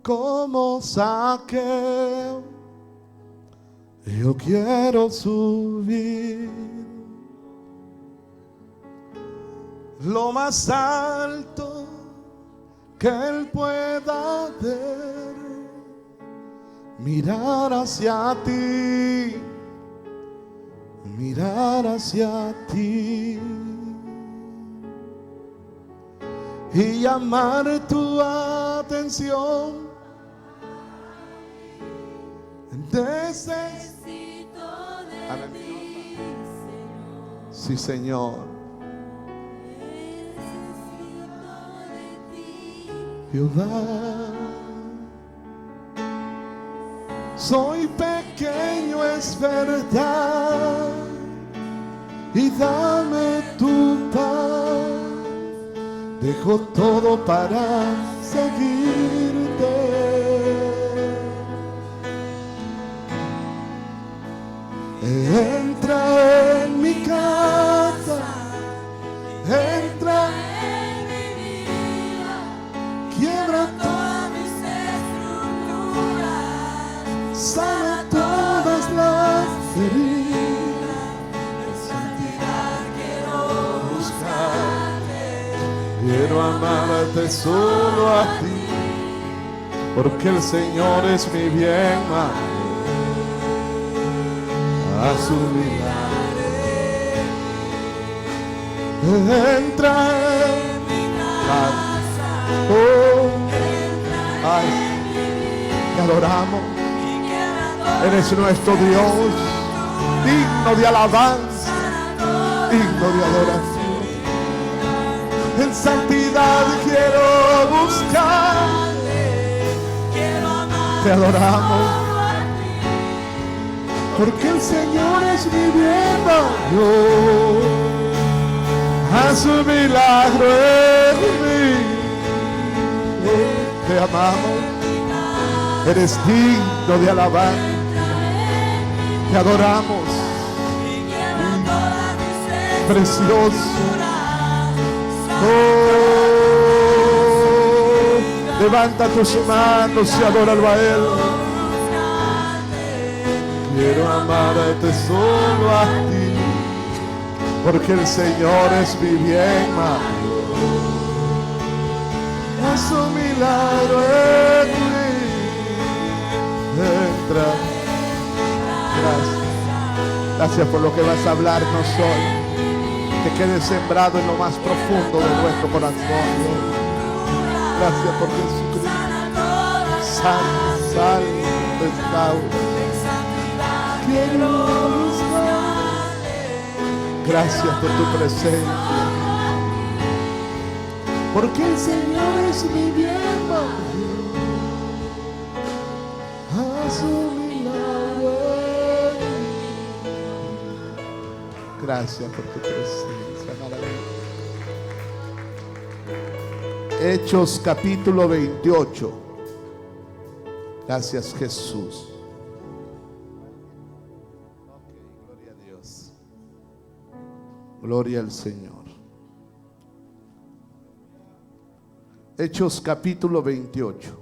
Como Zaqueo, yo quiero subir lo más alto que él pueda ver, mirar hacia ti, mirar hacia ti y llamar tu atención. Necesito de ti, Señor. Sí, Señor. Necesito de ti, Jehová. Soy pequeño, es verdad, y dame tu paz. Dejo todo para seguirte. Entra en mi casa, entra en mi vida, quiebra todas mis estructuras, sana todas las heridas. en santidad quiero buscarte, Quiero amarte solo a ti, porque el Señor es mi bien mayor. A su milagro entra en mi casa. Oh, ay, te adoramos. Eres nuestro Dios, digno de alabanza, digno de adoración. En santidad quiero buscarte, te adoramos. Porque el Señor es mi bien mayor, a su milagro en mí. Te amamos, eres digno de alabar, te adoramos, precioso. Oh, levanta tus manos y adóralo a Él. Quiero amarte solo a ti, porque el Señor es mi bien mayor. A su milagro en mí entra. Gracias. Gracias por lo que vas a hablarnos hoy. Que quede sembrado en lo más profundo de nuestro corazón. Gracias por Jesucristo. Salve, salve, restaura. Quiero buscarte. Gracias por tu presencia, porque el Señor es mi bien mayor. A su milagro. Gracias por tu presencia maravillosa. Hechos capítulo 28. Gracias, Jesús. Gloria al Señor. Hechos capítulo 28.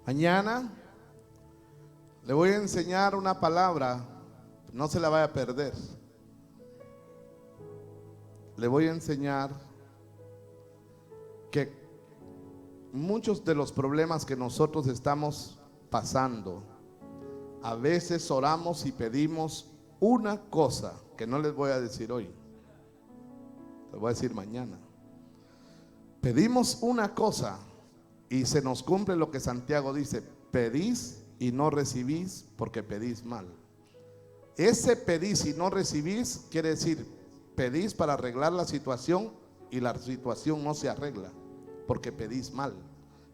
Mañana le voy a enseñar una palabra, no se la vaya a perder. Le voy a enseñar que muchos de los problemas que nosotros estamos pasando, a veces oramos y pedimos una cosa que no les voy a decir hoy, les voy a decir mañana. Pedimos una cosa y se nos cumple lo que Santiago dice: pedís y no recibís porque pedís mal. Ese pedís y no recibís quiere decir pedís para arreglar la situación y la situación no se arregla porque pedís mal.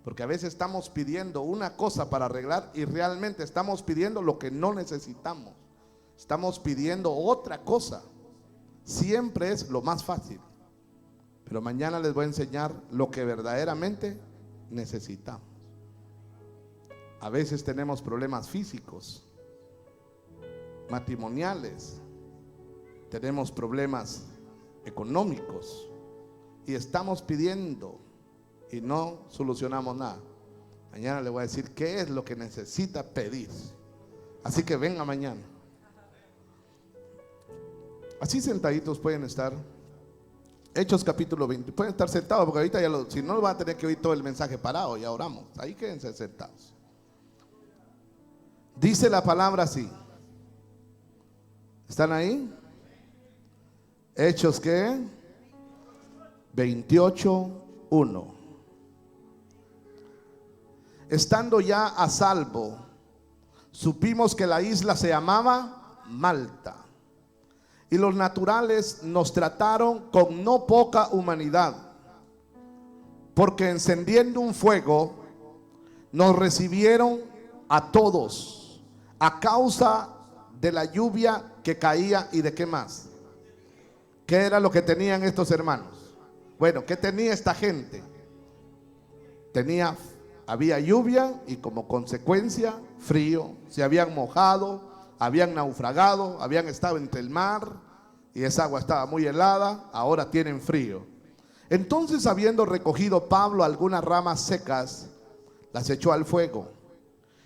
Porque a veces estamos pidiendo una cosa para arreglar y realmente estamos pidiendo lo que no necesitamos. Estamos pidiendo otra cosa. Siempre es lo más fácil. Pero mañana les voy a enseñar lo que verdaderamente necesitamos. A veces tenemos problemas físicos, matrimoniales, tenemos problemas económicos y estamos pidiendo y no solucionamos nada. Mañana le voy a decir qué es lo que necesita pedir. Así que venga mañana. Así sentaditos pueden estar. Hechos capítulo 20. Pueden estar sentados porque ahorita si no van a tener que oír todo el mensaje parado, ya oramos. Ahí quédense sentados. Dice la palabra así. ¿Están ahí? Hechos ¿qué? 28:1. Estando ya a salvo, supimos que la isla se llamaba Malta. Y los naturales nos trataron con no poca humanidad, porque encendiendo un fuego, nos recibieron a todos, a causa de la lluvia que caía y de qué más. ¿Qué era lo que tenían estos hermanos? Bueno, ¿qué tenía esta gente? Había lluvia y como consecuencia frío. Se habían mojado, habían naufragado, habían estado entre el mar y esa agua estaba muy helada, ahora tienen frío. Entonces, habiendo recogido Pablo algunas ramas secas, las echó al fuego,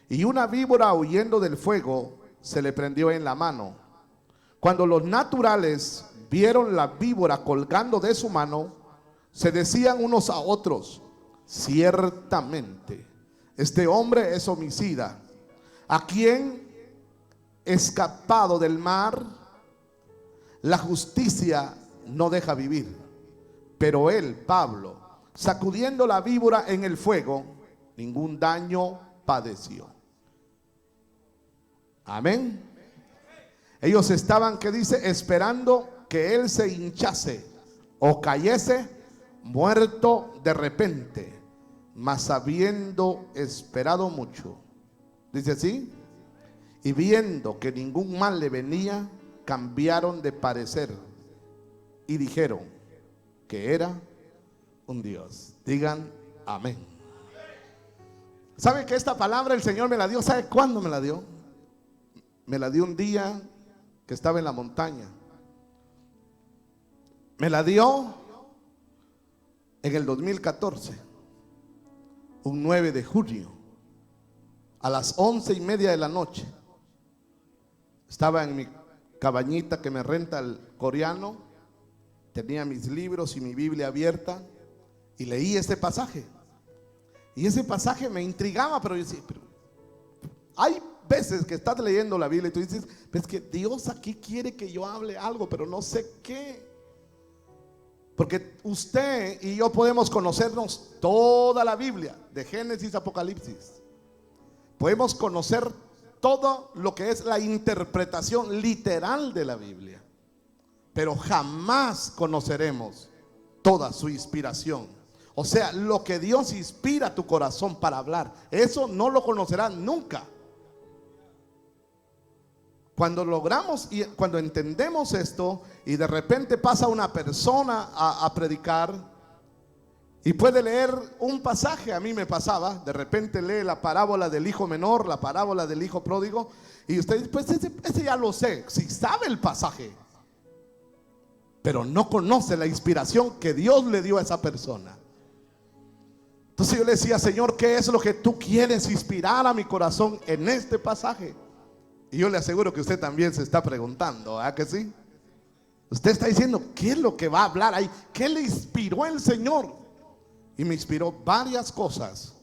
y una víbora huyendo del fuego se le prendió en la mano. Cuando los naturales vieron la víbora colgando de su mano, se decían unos a otros: ciertamente este hombre es homicida, a quien escapado del mar la justicia no deja vivir. Pero él, Pablo, sacudiendo la víbora en el fuego, ningún daño padeció. Amén. Ellos estaban, ¿qué dice? Esperando que él se hinchase o cayese muerto de repente, mas habiendo esperado mucho, dice así, y viendo que ningún mal le venía, cambiaron de parecer y dijeron que era un Dios. Digan amén. ¿Sabe que esta palabra el Señor me la dio? ¿Sabe cuándo me la dio? Me la dio un día que estaba en la montaña. Me la dio en el 2014, un 9 de junio, a las 11:30 de la noche. Estaba en mi cabañita que me renta el coreano, tenía mis libros y mi Biblia abierta y leí este pasaje. Y ese pasaje me intrigaba, pero yo decía, pero hay veces que estás leyendo la Biblia y tú dices, ves que Dios aquí quiere que yo hable algo, pero no sé qué. Porque usted y yo podemos conocernos toda la Biblia, de Génesis a Apocalipsis. Podemos conocer todo lo que es la interpretación literal de la Biblia, pero jamás conoceremos toda su inspiración. O sea, lo que Dios inspira a tu corazón para hablar, eso no lo conocerás nunca. Cuando logramos y cuando entendemos esto, y de repente pasa una persona a predicar y puede leer un pasaje, a mí me pasaba, de repente lee la parábola del hijo menor, la parábola del hijo pródigo, y usted dice, pues ese ya lo sé, si sabe el pasaje, pero no conoce la inspiración que Dios le dio a esa persona. Entonces yo le decía, Señor, ¿qué es lo que tú quieres inspirar a mi corazón en este pasaje? Y yo le aseguro que usted también se está preguntando, ¿ah que sí? Usted está diciendo, ¿qué es lo que va a hablar ahí? ¿Qué le inspiró el Señor? Y me inspiró varias cosas.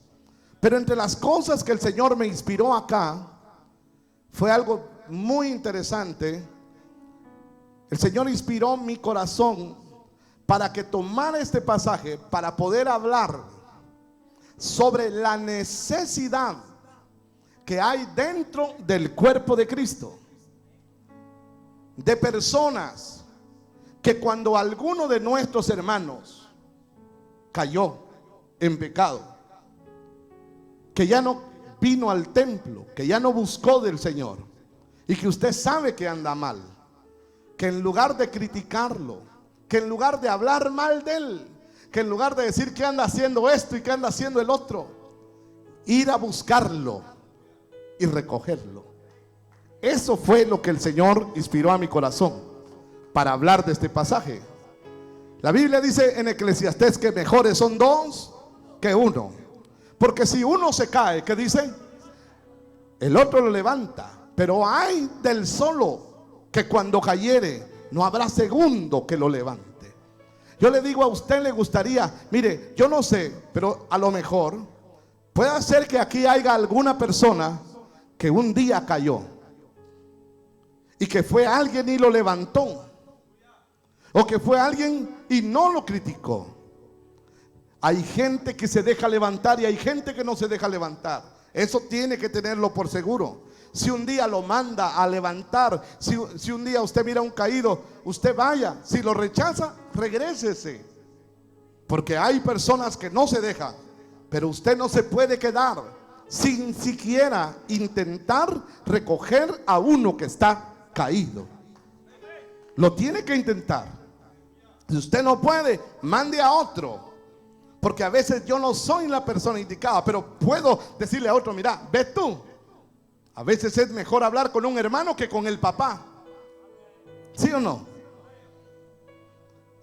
Pero entre las cosas que el Señor me inspiró acá, fue algo muy interesante. El Señor inspiró mi corazón para que tomara este pasaje, para poder hablar sobre la necesidad que hay dentro del cuerpo de Cristo, de personas que cuando alguno de nuestros hermanos cayó en pecado, que ya no vino al templo, que ya no buscó del Señor, y que usted sabe que anda mal, que en lugar de criticarlo, que en lugar de hablar mal de él, que en lugar de decir que anda haciendo esto y que anda haciendo el otro, ir a buscarlo y recogerlo. Eso fue lo que el Señor inspiró a mi corazón para hablar de este pasaje. La Biblia dice en Eclesiastés que mejores son dos que uno, porque si uno se cae, ¿qué dice? El otro lo levanta. Pero hay del solo que cuando cayere no habrá segundo que lo levante. Yo le digo, a usted le gustaría, mire, yo no sé, pero a lo mejor puede ser que aquí haya alguna persona que un día cayó y que fue alguien y lo levantó, o que fue alguien y no lo criticó. Hay gente que se deja levantar y hay gente que no se deja levantar. Eso tiene que tenerlo por seguro. Si un día lo manda a levantar, si un día usted mira a un caído, usted vaya. Si lo rechaza, regrésese, porque hay personas que no se dejan. Pero usted no se puede quedar sin siquiera intentar recoger a uno que está caído. Lo tiene que intentar. Si usted no puede, mande a otro, porque a veces yo no soy la persona indicada, pero puedo decirle a otro, mira, ve tú. A veces es mejor hablar con un hermano que con el papá. ¿Sí o no?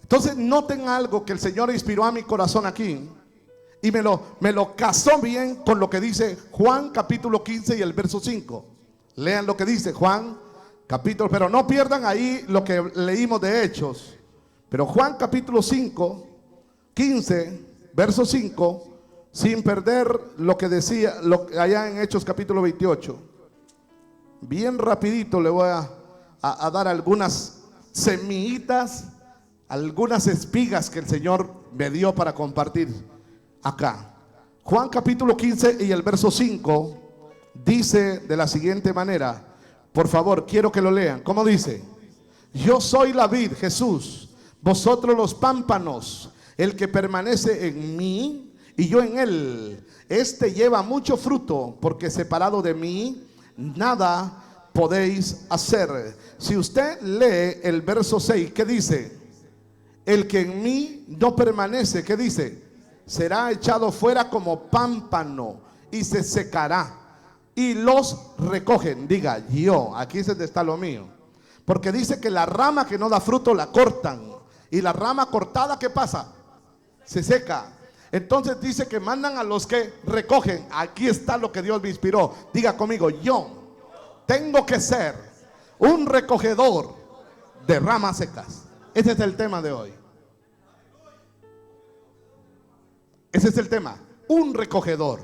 Entonces noten algo que el Señor inspiró a mi corazón aquí, y me lo casó bien con lo que dice Juan capítulo 15 y el verso 5. Lean lo que dice Juan capítulo, pero no pierdan ahí lo que leímos de Hechos. Pero Juan capítulo 5, 15, verso 5, sin perder lo que decía allá en Hechos capítulo 28. Bien rapidito le voy a dar algunas semillitas, algunas espigas que el Señor me dio para compartir acá. Juan capítulo 15 y el verso 5 dice de la siguiente manera. Por favor, quiero que lo lean. ¿Cómo dice? Yo soy la vid, Jesús, vosotros los pámpanos. El que permanece en mí y yo en él, este lleva mucho fruto, porque separado de mí nada podéis hacer. Si usted lee el verso 6, ¿qué dice? El que en mí no permanece, ¿qué dice? Será echado fuera como pámpano y se secará. Y los recogen. Diga, yo, aquí es donde está lo mío. Porque dice que la rama que no da fruto la cortan. Y la rama cortada, ¿qué pasa? Se seca. Entonces dice que mandan a los que recogen. Aquí está lo que Dios me inspiró. Diga conmigo, yo tengo que ser un recogedor de ramas secas. Ese es el tema de hoy. Ese es el tema. Un recogedor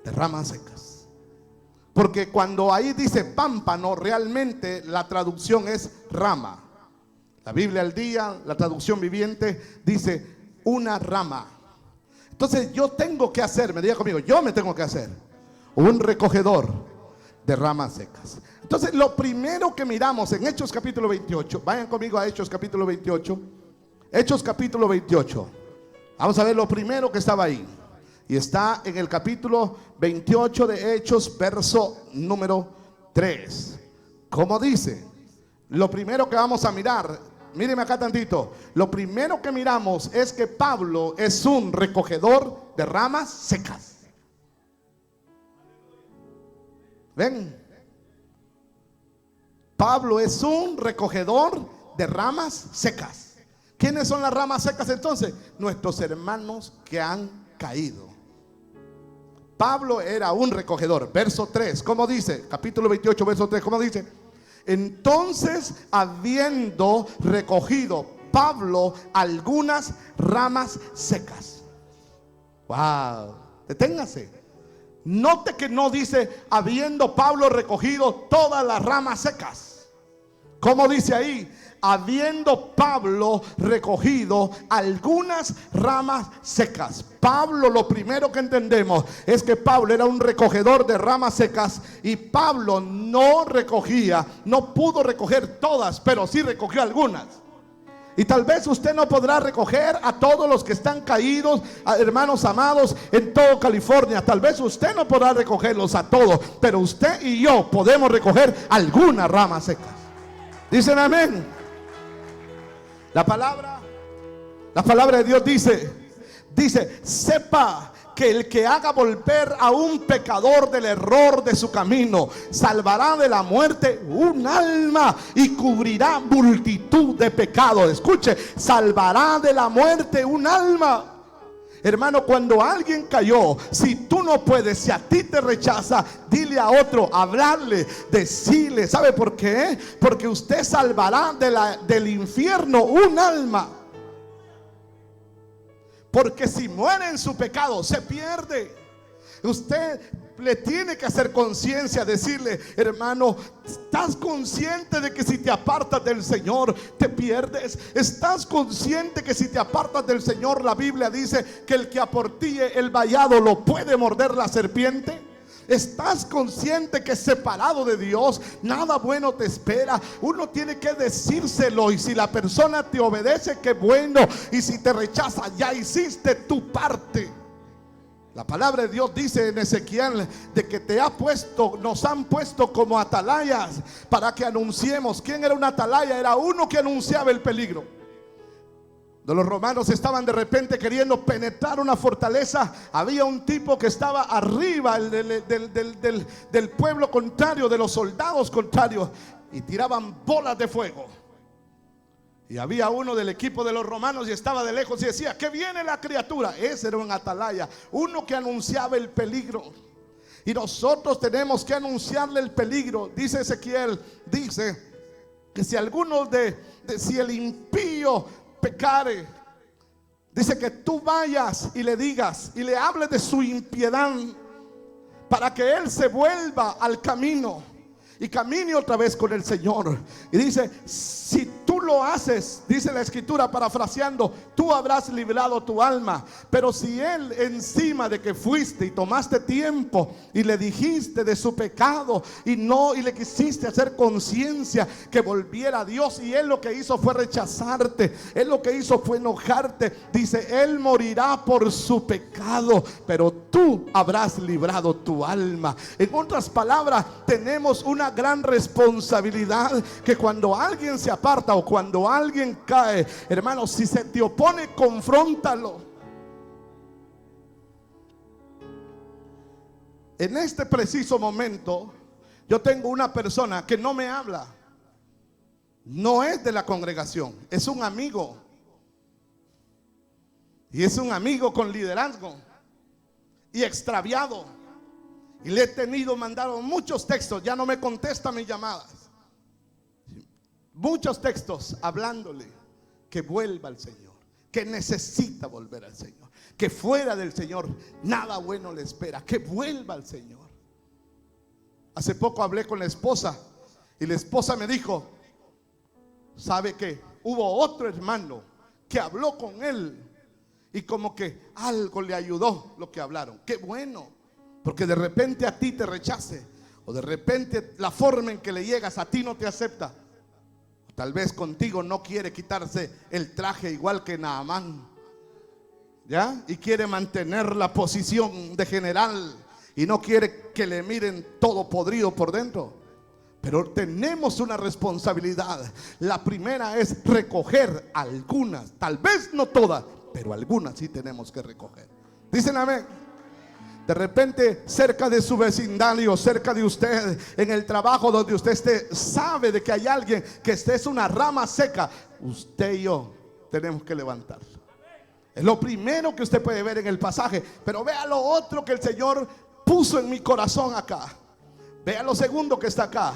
de ramas secas. Porque cuando ahí dice pámpano, realmente la traducción es rama. La Biblia al día, la traducción viviente, dice una rama. Entonces yo tengo que hacer, me diga conmigo, yo me tengo que hacer un recogedor de ramas secas. Entonces lo primero que miramos en Hechos capítulo 28, vayan conmigo a Hechos capítulo 28. Hechos capítulo 28. Vamos a ver lo primero que estaba ahí. Y está en el capítulo 28 de Hechos, verso número 3. ¿Cómo dice? Lo primero que vamos a mirar, míreme acá tantito. Lo primero que miramos es que Pablo es un recogedor de ramas secas. ¿Ven? Pablo es un recogedor de ramas secas. ¿Quiénes son las ramas secas entonces? Nuestros hermanos que han caído. Pablo era un recogedor. Verso 3, ¿cómo dice? Capítulo 28, verso 3, ¿cómo dice? Entonces, habiendo recogido Pablo algunas ramas secas. Wow, deténgase. Note que no dice habiendo Pablo recogido todas las ramas secas. ¿Cómo dice ahí? Habiendo Pablo recogido algunas ramas secas. Pablo, lo primero que entendemos es que Pablo era un recogedor de ramas secas. Y Pablo no recogía, no pudo recoger todas, pero sí recogió algunas. Y tal vez usted no podrá recoger a todos los que están caídos, hermanos amados, en todo California. Tal vez usted no podrá recogerlos a todos, pero usted y yo podemos recoger algunas ramas secas. Dicen amén. La palabra de Dios dice, sepa que el que haga volver a un pecador del error de su camino, salvará de la muerte un alma y cubrirá multitud de pecados. Escuche, salvará de la muerte un alma. Hermano, cuando alguien cayó, si tú no puedes, si a ti te rechaza, dile a otro, hablarle, decirle. ¿Sabe por qué? Porque usted salvará del infierno un alma. Porque si muere en su pecado, se pierde. Usted le tiene que hacer conciencia, decirle, hermano, ¿estás consciente de que si te apartas del Señor te pierdes? ¿Estás consciente que si te apartas del Señor, la Biblia dice que el que aportille el vallado lo puede morder la serpiente? ¿Estás consciente que separado de Dios nada bueno te espera? Uno tiene que decírselo, y si la persona te obedece, qué bueno, y si te rechaza, ya hiciste tu parte. La palabra de Dios dice en Ezequiel de que nos han puesto como atalayas para que anunciemos. ¿Quién era un atalaya? Era uno que anunciaba el peligro. Los romanos estaban de repente queriendo penetrar una fortaleza. Había un tipo que estaba arriba del pueblo contrario, de los soldados contrarios, y tiraban bolas de fuego. Y había uno del equipo de los romanos y estaba de lejos y decía, que viene la criatura. Ese era un atalaya, uno que anunciaba el peligro. Y nosotros tenemos que anunciarle el peligro. Dice Ezequiel, dice que si alguno si el impío pecare, dice que tú vayas y le digas y le hables de su impiedad, para que él se vuelva al camino y camine otra vez con el Señor. Y dice, si tú lo haces, dice la escritura parafraseando, tú habrás librado tu alma. Pero si él, encima de que fuiste y tomaste tiempo y le dijiste de su pecado y le quisiste hacer conciencia que volviera a Dios, y él lo que hizo fue rechazarte, él lo que hizo fue enojarte, dice, él morirá por su pecado, pero tú habrás librado tu alma. En otras palabras, tenemos una gran responsabilidad, que cuando alguien se aparta o cuando alguien cae, hermano, si se te opone, confróntalo. En este preciso momento yo tengo una persona que no me habla, no es de la congregación, es un amigo, y es un amigo con liderazgo y extraviado. Y le he mandado muchos textos, ya no me contesta mis llamadas. Muchos textos hablándole que vuelva al Señor, que necesita volver al Señor, que fuera del Señor nada bueno le espera, que vuelva al Señor. Hace poco hablé con la esposa y la esposa me dijo, ¿sabe qué? Hubo otro hermano que habló con él y como que algo le ayudó lo que hablaron. Qué bueno. Porque de repente a ti te rechace, o de repente la forma en que le llegas a ti no te acepta. Tal vez contigo no quiere quitarse el traje igual que Naamán, ¿ya? Y quiere mantener la posición de general y no quiere que le miren todo podrido por dentro. Pero tenemos una responsabilidad. La primera es recoger algunas, tal vez no todas, pero algunas sí tenemos que recoger. Dicen amén. De repente cerca de su vecindario, cerca de usted, en el trabajo donde usted esté, sabe de que hay alguien que es una rama seca. Usted y yo tenemos que levantarlo. Es lo primero que usted puede ver en el pasaje. Pero vea lo otro que el Señor puso en mi corazón acá. Vea lo segundo que está acá.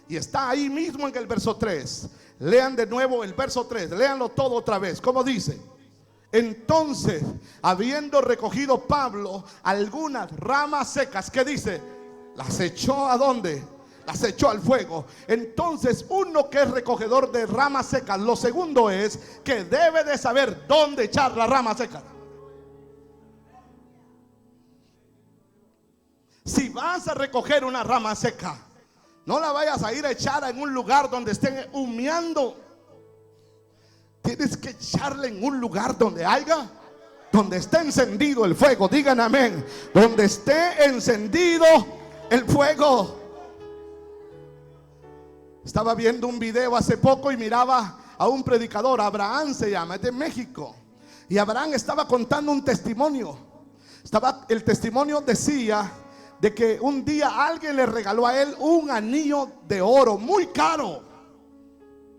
Y está ahí mismo en el verso 3. Lean de nuevo el verso 3. Léanlo todo otra vez. ¿Cómo dice? Entonces, habiendo recogido Pablo algunas ramas secas, ¿qué dice? Las echó ¿a dónde? Las echó al fuego. Entonces, uno que es recogedor de ramas secas, lo segundo es que debe de saber dónde echar la rama seca. Si vas a recoger una rama seca, no la vayas a ir a echar en un lugar donde estén humeando. Tienes que echarle en un lugar donde esté encendido el fuego. Digan amén. Donde esté encendido el fuego. Estaba viendo un video hace poco y miraba a un predicador, Abraham se llama, es de México. Y Abraham estaba contando un testimonio. El testimonio decía de que un día alguien le regaló a él un anillo de oro muy caro.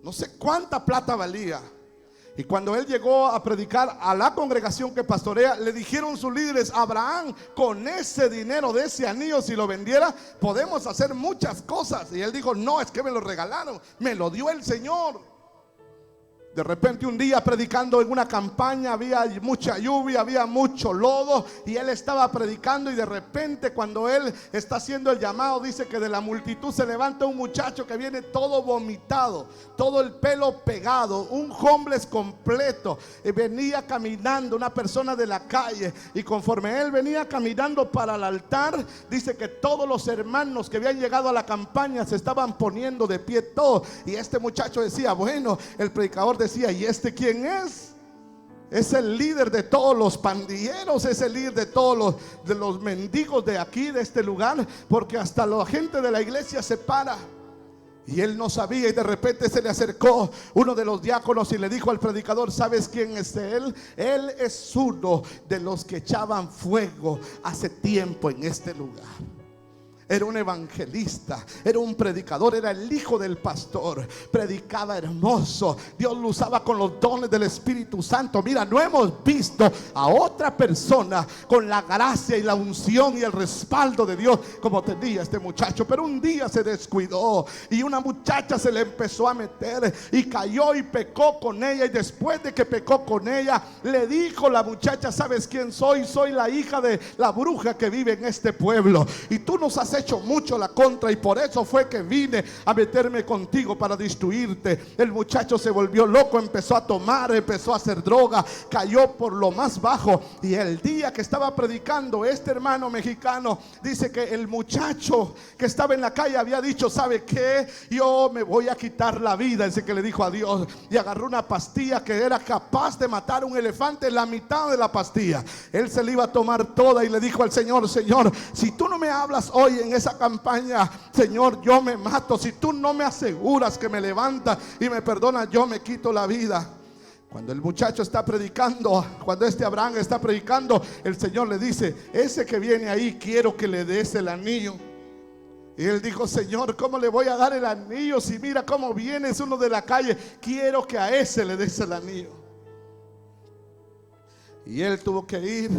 No sé cuánta plata valía. Y cuando él llegó a predicar a la congregación que pastorea, le dijeron sus líderes: Abraham, con ese dinero de ese anillo, si lo vendiera, podemos hacer muchas cosas. Y él dijo: no, es que me lo regalaron, me lo dio el Señor. De repente un día predicando en una campaña, había mucha lluvia, había mucho lodo, y él estaba predicando, y de repente cuando él está haciendo el llamado, dice que de la multitud se levanta un muchacho que viene todo vomitado, todo el pelo pegado, un homeless completo, y venía caminando, una persona de la calle, y conforme él venía caminando para el altar, dice que todos los hermanos que habían llegado a la campaña se estaban poniendo de pie todos, y este muchacho decía: bueno, el predicador decía: ¿y este quién es? Es el líder de todos los pandilleros, es el líder de todos los mendigos de aquí, de este lugar, porque hasta la gente de la iglesia se para. Y él no sabía, y de repente se le acercó uno de los diáconos y le dijo al predicador: ¿sabes quién es él? Él es uno de los que echaban fuego hace tiempo en este lugar. Era un evangelista, era un predicador, era el hijo del pastor. Predicaba hermoso. Dios lo usaba con los dones del Espíritu Santo. Mira, no hemos visto a otra persona con la gracia y la unción y el respaldo de Dios como tenía este muchacho. Pero un día se descuidó y una muchacha se le empezó a meter y cayó y pecó con ella. Y después de que pecó con ella, le dijo la muchacha: ¿sabes quién soy? Soy la hija de la bruja que vive en este pueblo, y tú nos has hecho mucho la contra, y por eso fue que vine a meterme contigo para destruirte. El muchacho se volvió loco, empezó a tomar, empezó a hacer droga, cayó por lo más bajo. Y el día que estaba predicando, este hermano mexicano dice que el muchacho que estaba en la calle había dicho: ¿sabe qué? Yo me voy a quitar la vida. Ese que le dijo a Dios, y agarró una pastilla que era capaz de matar un elefante. La mitad de la pastilla él se la iba a tomar toda, y le dijo al Señor: Señor, si tú no me hablas hoy en esa campaña, Señor, yo me mato. Si tú no me aseguras que me levantas y me perdonas, yo me quito la vida. Cuando el muchacho está predicando, cuando este Abraham está predicando, el Señor le dice: ese que viene ahí, quiero que le des el anillo. Y él dijo: Señor, ¿cómo le voy a dar el anillo si mira cómo viene? Es uno de la calle. Quiero que a ese le des el anillo. Y él tuvo que ir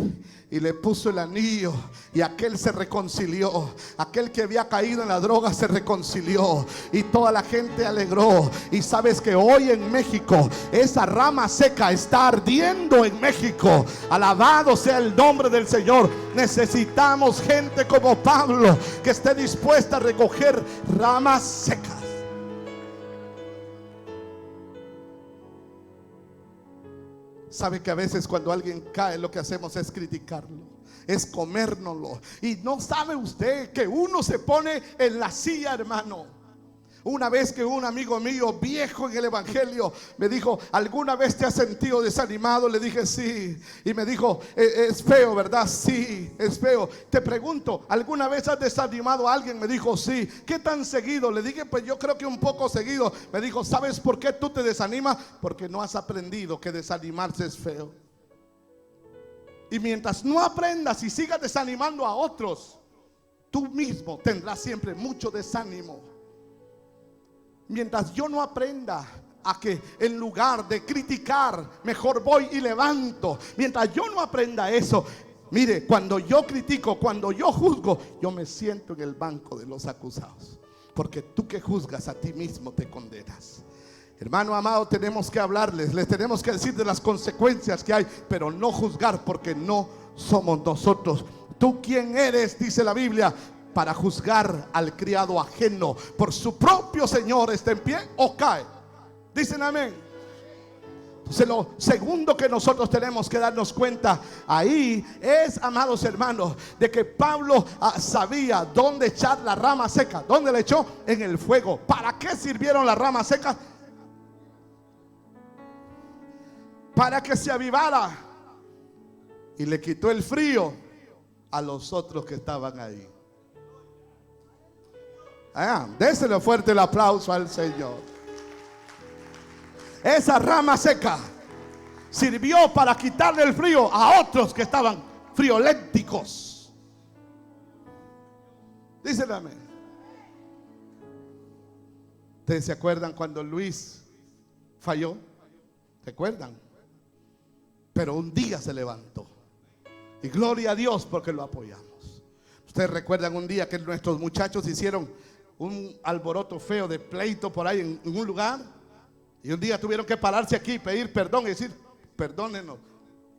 y le puso el anillo, y aquel se reconcilió. Aquel que había caído en la droga se reconcilió, y toda la gente alegró. Y sabes que hoy en México esa rama seca está ardiendo en México. Alabado sea el nombre del Señor. Necesitamos gente como Pablo, que esté dispuesta a recoger ramas secas. Sabe que a veces cuando alguien cae, lo que hacemos es criticarlo, es comérnoslo. Y no sabe usted que uno se pone en la silla, hermano. Una vez que un amigo mío viejo en el evangelio me dijo: ¿alguna vez te has sentido desanimado? Le dije: sí. Y me dijo: es feo, ¿verdad? Sí, es feo. Te pregunto, ¿alguna vez has desanimado a alguien? Me dijo: sí. ¿Qué tan seguido? Le dije: pues yo creo que un poco seguido. Me dijo: ¿sabes por qué tú te desanimas? Porque no has aprendido que desanimarse es feo. Y mientras no aprendas y sigas desanimando a otros, tú mismo tendrás siempre mucho desánimo. Mientras yo no aprenda a que en lugar de criticar, mejor voy y levanto. Mientras yo no aprenda eso, mire, cuando yo critico, cuando yo juzgo, yo me siento en el banco de los acusados. Porque tú que juzgas, a ti mismo te condenas. Hermano amado, tenemos que hablarles, les tenemos que decir de las consecuencias que hay, pero no juzgar, porque no somos nosotros. ¿Tú quién eres? Dice la Biblia, para juzgar al criado ajeno. Por su propio Señor está en pie o cae. Dicen amén. Entonces lo segundo que nosotros tenemos que darnos cuenta ahí es, amados hermanos, de que Pablo sabía dónde echar la rama seca. ¿Dónde la echó? En el fuego. ¿Para qué sirvieron las ramas secas? para que se avivara, y le quitó el frío a los otros que estaban ahí. Déselo fuerte el aplauso al Señor. Esa rama seca sirvió para quitarle el frío a otros que estaban friolénticos. Díselo amén. ¿Ustedes se acuerdan cuando Luis falló? ¿Se acuerdan? Pero un día se levantó. Y gloria a Dios porque lo apoyamos. Ustedes recuerdan un día que nuestros muchachos hicieron un alboroto feo de pleito por ahí en un lugar. Y un día tuvieron que pararse aquí y pedir perdón y decir: perdónenos,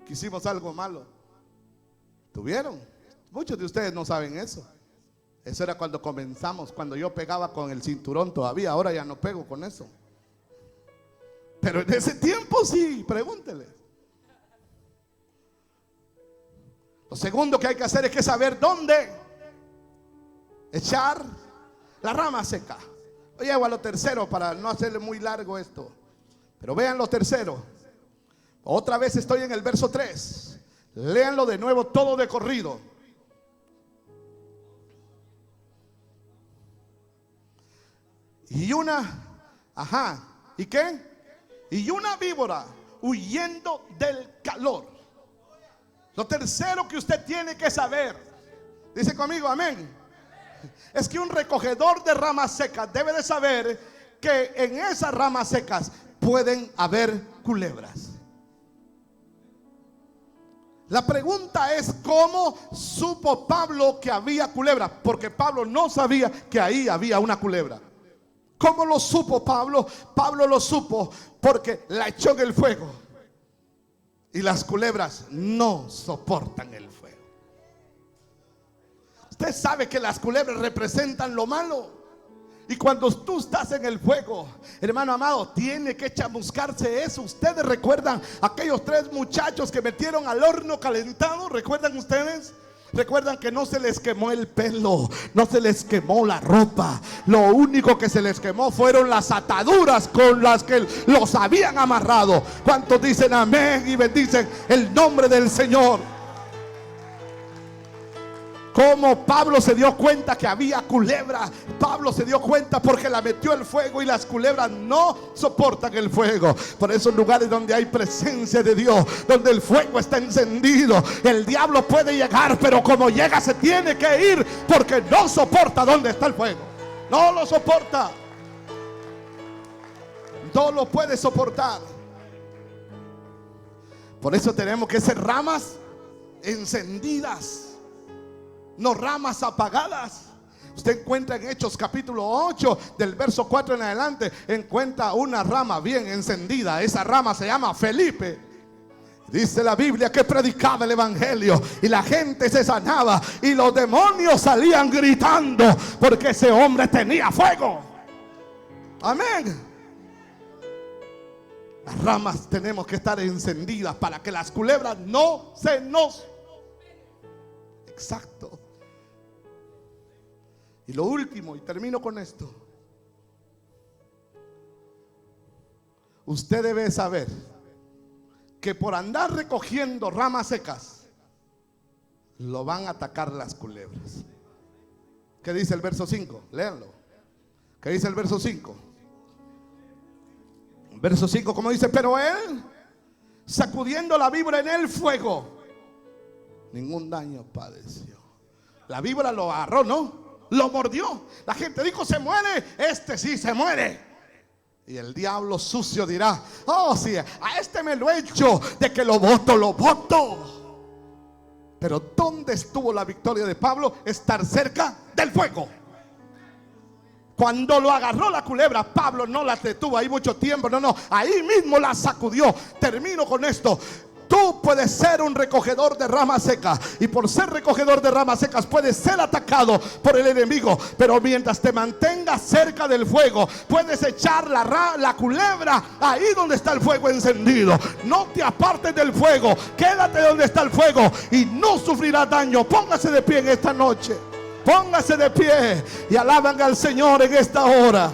que hicimos algo malo. ¿Tuvieron? Muchos de ustedes no saben eso. Eso era cuando comenzamos, cuando yo pegaba con el cinturón todavía. Ahora ya no pego con eso. Pero en ese tiempo sí, pregúntele. Lo segundo que hay que hacer es que saber dónde echar la rama seca. Yo llego a lo tercero para no hacerle muy largo esto. Pero vean lo tercero. Otra vez estoy en el verso 3. Léanlo de nuevo todo de corrido. Y ¿y qué? Y una víbora huyendo del calor. Lo tercero que usted tiene que saber, dice conmigo amén, es que un recogedor de ramas secas debe de saber que en esas ramas secas pueden haber culebras. La pregunta es: ¿cómo supo Pablo que había culebra? Porque Pablo no sabía que ahí había una culebra. ¿Cómo lo supo Pablo? Pablo lo supo porque la echó en el fuego. Y las culebras no soportan el fuego. Usted sabe que las culebras representan lo malo. Y cuando tú estás en el fuego, hermano amado, tiene que chamuscarse eso. Ustedes recuerdan aquellos 3 muchachos que metieron al horno calentado. ¿Recuerdan ustedes? Recuerdan que no se les quemó el pelo, no se les quemó la ropa. Lo único que se les quemó fueron las ataduras con las que los habían amarrado. ¿Cuántos dicen amén y bendicen el nombre del Señor? Como Pablo se dio cuenta que había culebra. Pablo se dio cuenta porque la metió al fuego, y las culebras no soportan el fuego. Por esos lugares donde hay presencia de Dios, donde el fuego está encendido, el diablo puede llegar, pero como llega se tiene que ir, porque no soporta donde está el fuego. No lo soporta. No lo puede soportar. Por eso tenemos que ser ramas encendidas, no ramas apagadas. Usted encuentra en Hechos capítulo 8 del verso 4 en adelante, encuentra una rama bien encendida. Esa rama se llama Felipe. Dice la Biblia que predicaba el evangelio y la gente se sanaba y los demonios salían gritando porque ese hombre tenía fuego. Amén. Las ramas tenemos que estar encendidas para que las culebras no se nos... Exacto. Y lo último, y termino con esto. Usted debe saber que por andar recogiendo ramas secas lo van a atacar las culebras. ¿Qué dice el verso 5? Léanlo. ¿Qué dice el verso 5? Verso 5, como dice: pero él, sacudiendo la víbora en el fuego, ningún daño padeció. La víbora lo agarró, ¿no? Lo mordió. La gente dijo: se muere. Este sí se muere. Y el diablo sucio dirá: oh sí, a este me lo he hecho, de que lo voto, lo voto. Pero ¿dónde estuvo la victoria de Pablo? Estar cerca del fuego. Cuando lo agarró la culebra, Pablo no la detuvo ahí mucho tiempo. No, ahí mismo la sacudió. Termino con esto. Tú puedes ser un recogedor de ramas secas, y por ser recogedor de ramas secas puedes ser atacado por el enemigo, pero mientras te mantengas cerca del fuego puedes echar la culebra ahí donde está el fuego encendido. No te apartes del fuego, quédate donde está el fuego y no sufrirás daño. Póngase de pie en esta noche, póngase de pie y alaban al Señor en esta hora.